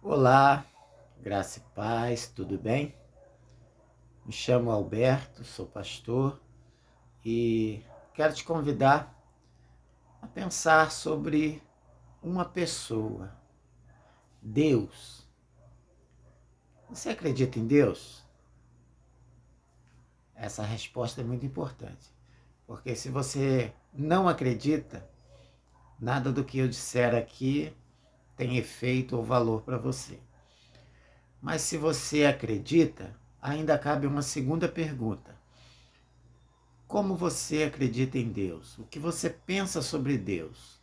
Olá, graça e paz, tudo bem? Me chamo Alberto, sou pastor e quero te convidar a pensar sobre uma pessoa, Deus. Você acredita em Deus? Essa resposta é muito importante, porque se você não acredita, nada do que eu disser aqui tem efeito ou valor para você. Mas se você acredita, ainda cabe uma segunda pergunta. Como você acredita em Deus? O que você pensa sobre Deus?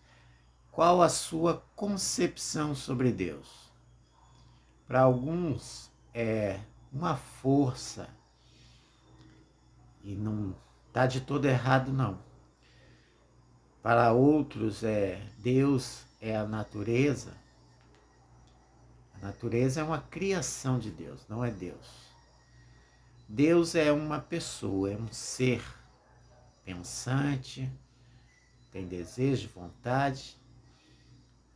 Qual a sua concepção sobre Deus? Para alguns é uma força e não está de todo errado não. Para outros Deus é a natureza. A natureza é uma criação de Deus, não é Deus. Deus é uma pessoa, é um ser pensante, tem desejo, vontade.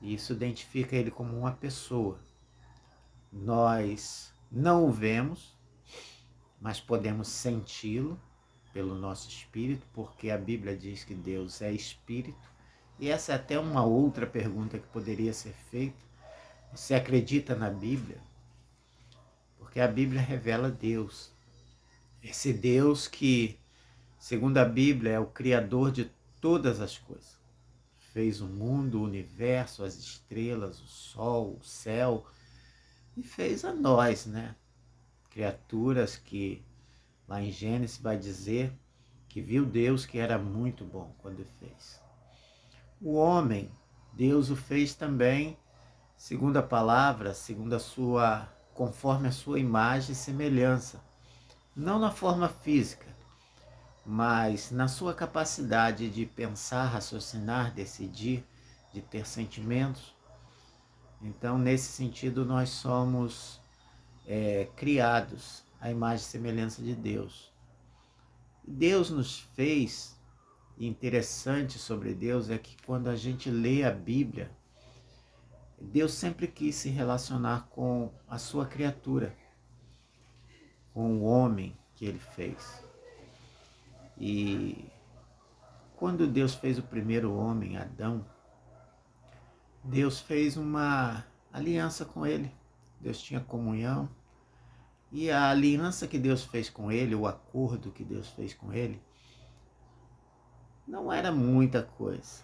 E isso identifica ele como uma pessoa. Nós não o vemos, mas podemos senti-lo pelo nosso espírito, porque a Bíblia diz que Deus é espírito. E essa é até uma outra pergunta que poderia ser feita. Você acredita na Bíblia? Porque a Bíblia revela Deus. Esse Deus que, segundo a Bíblia, é o Criador de todas as coisas. Fez o mundo, o universo, as estrelas, o sol, o céu, e fez a nós, né? Criaturas que lá em Gênesis vai dizer que viu Deus que era muito bom quando fez. O homem, Deus o fez também segundo a palavra, segundo a sua, conforme a sua imagem e semelhança. Não na forma física, mas na sua capacidade de pensar, raciocinar, decidir, de ter sentimentos. Então, nesse sentido, nós somos criados à imagem e semelhança de Deus. Deus nos fez, e interessante sobre Deus é que quando a gente lê a Bíblia, Deus sempre quis se relacionar com a sua criatura, com o homem que ele fez. E quando Deus fez o primeiro homem, Adão, Deus fez uma aliança com ele. Deus tinha comunhão. E a aliança que Deus fez com ele, o acordo que Deus fez com ele, não era muita coisa.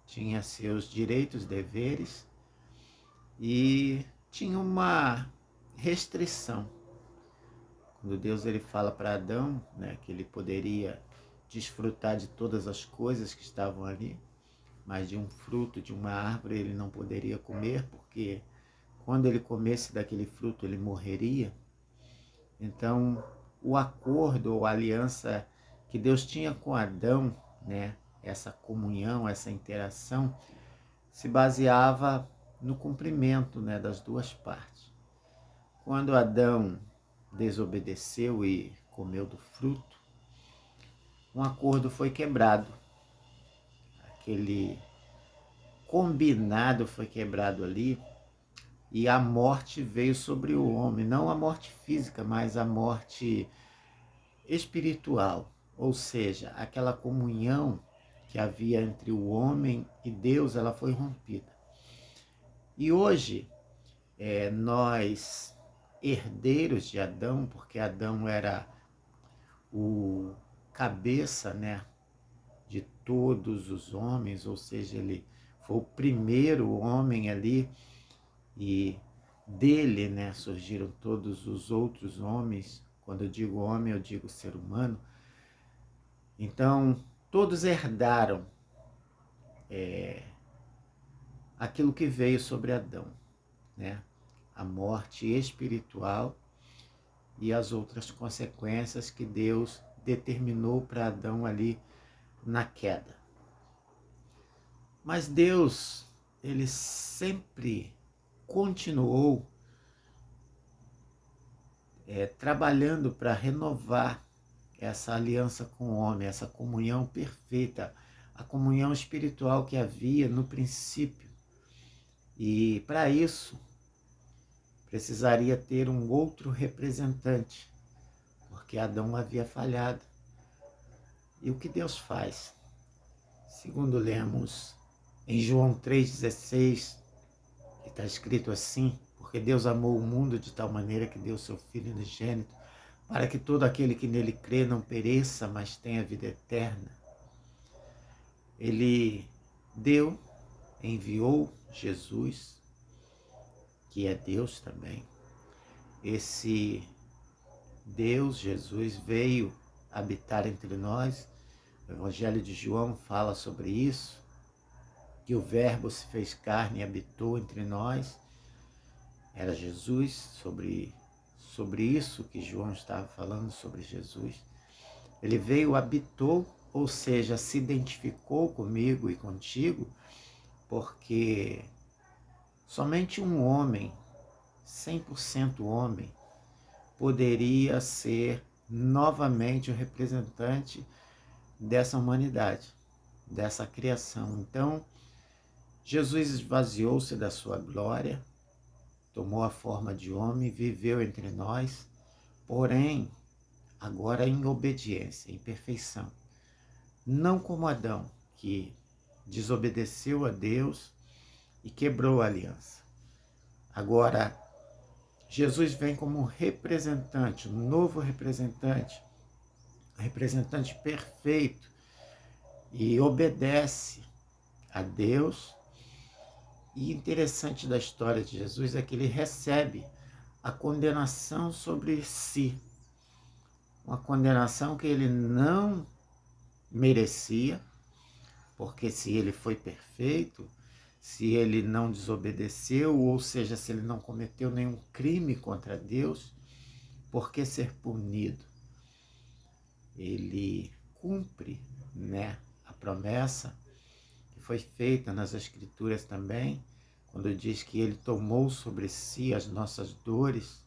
Tinha seus direitos, deveres e tinha uma restrição. Quando Deus ele fala para Adão, né, que ele poderia desfrutar de todas as coisas que estavam ali, mas de um fruto, de uma árvore ele não poderia comer, porque quando ele comesse daquele fruto ele morreria. Então, o acordo ou a aliança que Deus tinha com Adão, né, essa comunhão, essa interação, se baseava no cumprimento, né, das duas partes. Quando Adão desobedeceu e comeu do fruto, um acordo foi quebrado. Aquele combinado foi quebrado ali e a morte veio sobre o homem. Não a morte física, mas a morte espiritual. Ou seja, aquela comunhão que havia entre o homem e Deus, ela foi rompida. E hoje, nós, herdeiros de Adão, porque Adão era o cabeça, né, de todos os homens, ou seja, ele foi o primeiro homem ali e dele, né, surgiram todos os outros homens. Quando eu digo homem, eu digo ser humano. Então, todos herdaram aquilo que veio sobre Adão, né? A morte espiritual e as outras consequências que Deus determinou para Adão ali na queda. Mas Deus, ele sempre continuou trabalhando para renovar essa aliança com o homem, essa comunhão perfeita, a comunhão espiritual que havia no princípio. E para isso, precisaria ter um outro representante, porque Adão havia falhado. E o que Deus faz? Segundo lemos em João 3,16, que está escrito assim: porque Deus amou o mundo de tal maneira que deu seu Filho unigênito, para que todo aquele que nele crê não pereça, mas tenha vida eterna. Ele enviou Jesus, que é Deus também. Esse Deus, Jesus, veio habitar entre nós. O Evangelho de João fala sobre isso, que o Verbo se fez carne e habitou entre nós. Era Jesus, sobre isso que João estava falando, sobre Jesus. Ele veio, habitou, ou seja, se identificou comigo e contigo, porque somente um homem, 100% homem, poderia ser novamente o representante dessa humanidade, dessa criação. Então, Jesus esvaziou-se da sua glória, tomou a forma de homem, viveu entre nós, porém, agora em obediência, em perfeição. Não como Adão, que desobedeceu a Deus e quebrou a aliança. Agora, Jesus vem como um representante, um novo representante perfeito, e obedece a Deus. E interessante da história de Jesus é que ele recebe a condenação sobre si, uma condenação que ele não merecia, porque se ele foi perfeito, se ele não desobedeceu, ou seja, se ele não cometeu nenhum crime contra Deus, por que ser punido? Ele cumpre, a promessa que foi feita nas Escrituras também, quando diz que ele tomou sobre si as nossas dores,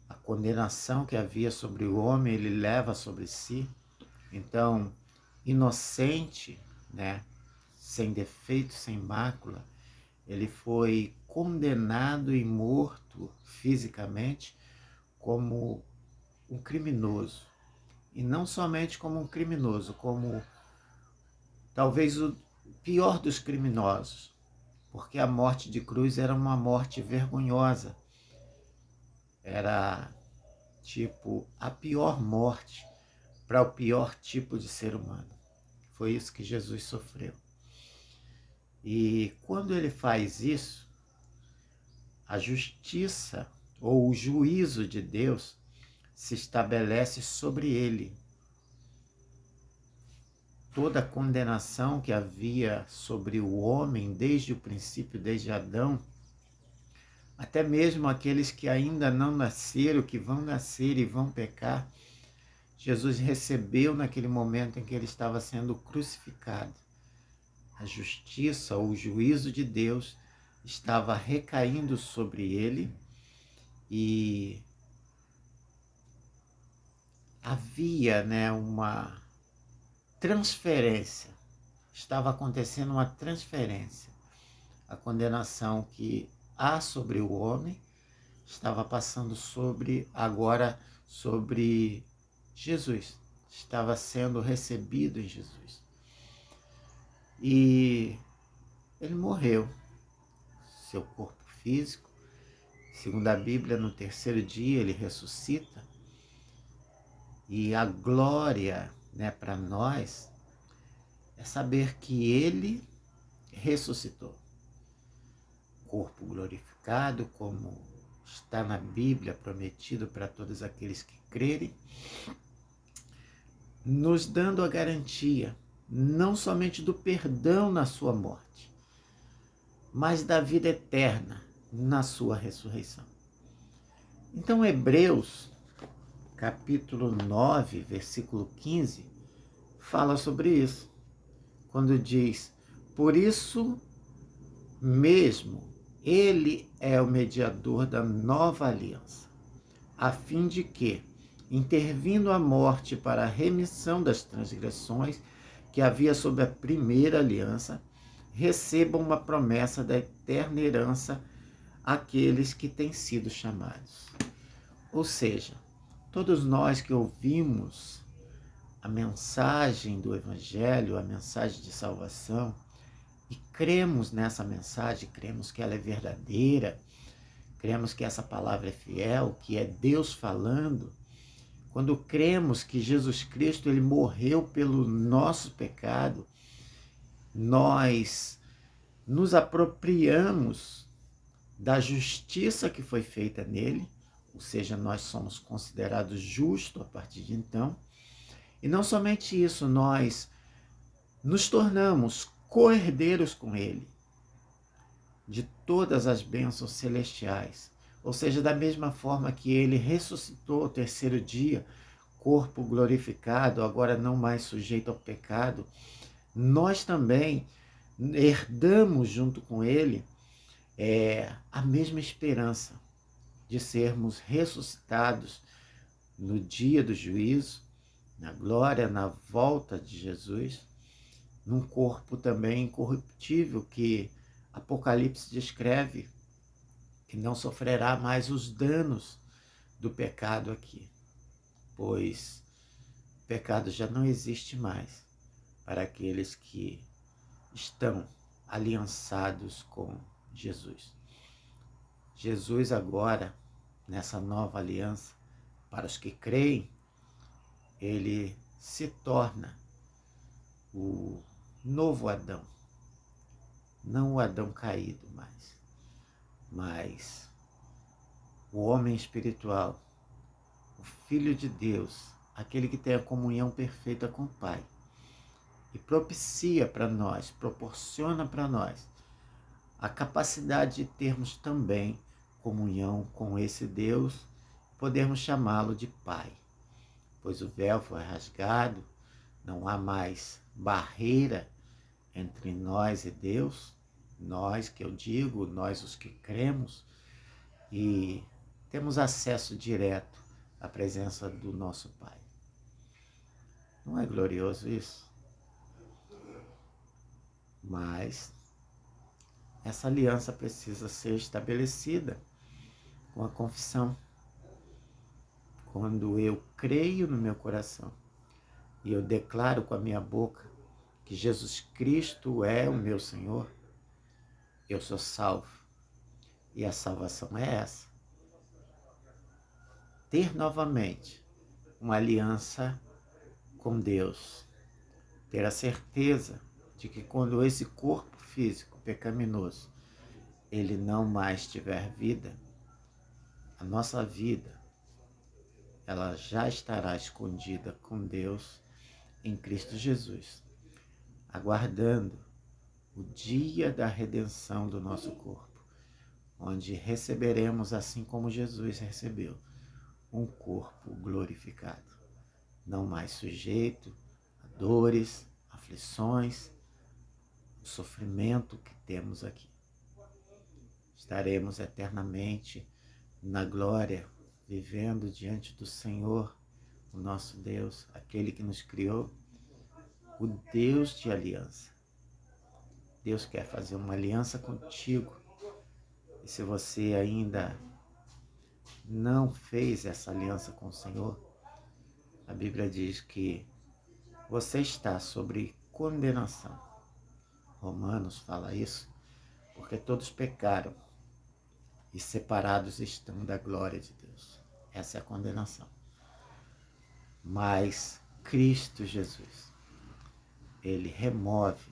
a condenação que havia sobre o homem, ele leva sobre si. Então, inocente, sem defeito, sem mácula, ele foi condenado e morto fisicamente como um criminoso. E não somente como um criminoso, como talvez o pior dos criminosos, porque a morte de cruz era uma morte vergonhosa. Era tipo a pior morte para o pior tipo de ser humano. Foi isso que Jesus sofreu. E quando ele faz isso, a justiça ou o juízo de Deus se estabelece sobre ele. Toda a condenação que havia sobre o homem desde o princípio, desde Adão, até mesmo aqueles que ainda não nasceram, que vão nascer e vão pecar, Jesus recebeu naquele momento em que ele estava sendo crucificado. A justiça ou o juízo de Deus estava recaindo sobre ele e havia uma transferência. Estava acontecendo uma transferência. A condenação que há sobre o homem estava passando agora sobre Jesus. Estava sendo recebido em Jesus. E ele morreu. Seu corpo físico, segundo a Bíblia, no terceiro dia ele ressuscita. E a glória, para nós é saber que ele ressuscitou. Corpo glorificado, como está na Bíblia, prometido para todos aqueles que crerem, nos dando a garantia, não somente do perdão na sua morte, mas da vida eterna na sua ressurreição. Então, Hebreus, capítulo 9, versículo 15, fala sobre isso, quando diz: por isso mesmo, ele é o mediador da nova aliança, a fim de que, intervindo a morte para a remissão das transgressões que havia sob a primeira aliança, recebam uma promessa da eterna herança aqueles que têm sido chamados. Ou seja, todos nós que ouvimos a mensagem do Evangelho, a mensagem de salvação, e cremos nessa mensagem, cremos que ela é verdadeira, cremos que essa palavra é fiel, que é Deus falando, quando cremos que Jesus Cristo ele morreu pelo nosso pecado, nós nos apropriamos da justiça que foi feita nele, ou seja, nós somos considerados justos a partir de então. E não somente isso, nós nos tornamos co-herdeiros com ele de todas as bênçãos celestiais. Ou seja, da mesma forma que ele ressuscitou ao terceiro dia, corpo glorificado, agora não mais sujeito ao pecado, nós também herdamos junto com ele a mesma esperança de sermos ressuscitados no dia do juízo, na glória, na volta de Jesus, num corpo também incorruptível que Apocalipse descreve, que não sofrerá mais os danos do pecado aqui, pois o pecado já não existe mais para aqueles que estão aliançados com Jesus. Jesus agora, nessa nova aliança, para os que creem, ele se torna o novo Adão. Não o Adão caído mais, mas o homem espiritual, o Filho de Deus, aquele que tem a comunhão perfeita com o Pai e propicia para nós, proporciona para nós a capacidade de termos também comunhão com esse Deus, podermos chamá-lo de Pai, pois o véu foi rasgado, não há mais barreira entre nós e Deus, nós que eu digo, nós os que cremos, e temos acesso direto à presença do nosso Pai. Não é glorioso isso? Mas essa aliança precisa ser estabelecida com a confissão. Quando eu creio no meu coração e eu declaro com a minha boca que Jesus Cristo é o meu Senhor, eu sou salvo. E a salvação é essa: ter novamente uma aliança com Deus, ter a certeza de que quando esse corpo físico pecaminoso ele não mais tiver vida, a nossa vida ela já estará escondida com Deus em Cristo Jesus, aguardando o dia da redenção do nosso corpo, onde receberemos, assim como Jesus recebeu, um corpo glorificado, não mais sujeito a dores, aflições, o sofrimento que temos aqui. Estaremos eternamente na glória, vivendo diante do Senhor, o nosso Deus, aquele que nos criou, o Deus de aliança. Deus quer fazer uma aliança contigo. E se você ainda não fez essa aliança com o Senhor, a Bíblia diz que você está sobre condenação. Romanos fala isso, porque todos pecaram e separados estão da glória de Deus. Essa é a condenação. Mas Cristo Jesus, ele remove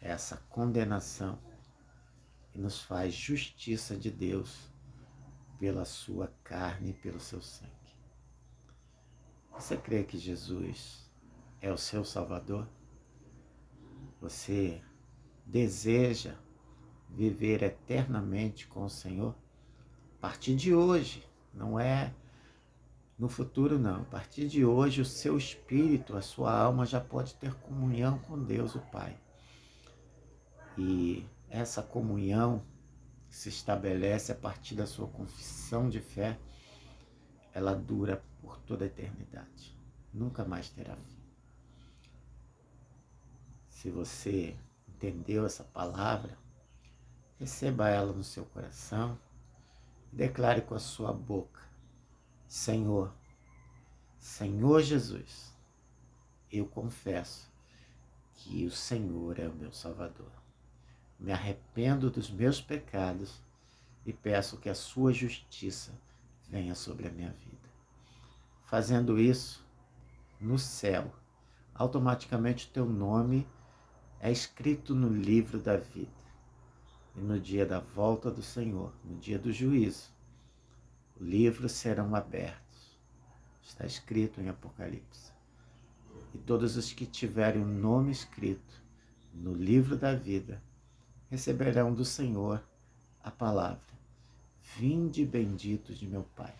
essa condenação e nos faz justiça de Deus pela sua carne e pelo seu sangue. Você crê que Jesus é o seu Salvador? Você deseja viver eternamente com o Senhor? A partir de hoje, não é no futuro não. A partir de hoje, o seu espírito, a sua alma já pode ter comunhão com Deus, o Pai. E essa comunhão se estabelece a partir da sua confissão de fé, ela dura por toda a eternidade. Nunca mais terá fim. Se você entendeu essa palavra, Receba ela no seu coração e declare com a sua boca: Senhor, Senhor Jesus, eu confesso que o Senhor é o meu Salvador. Me arrependo dos meus pecados e peço que a sua justiça venha sobre a minha vida. Fazendo isso, no céu, automaticamente o teu nome é escrito no livro da vida. E no dia da volta do Senhor, no dia do juízo, os livros serão abertos. Está escrito em Apocalipse. E todos os que tiverem o nome escrito no livro da vida receberão do Senhor a palavra: Vinde bendito de meu Pai,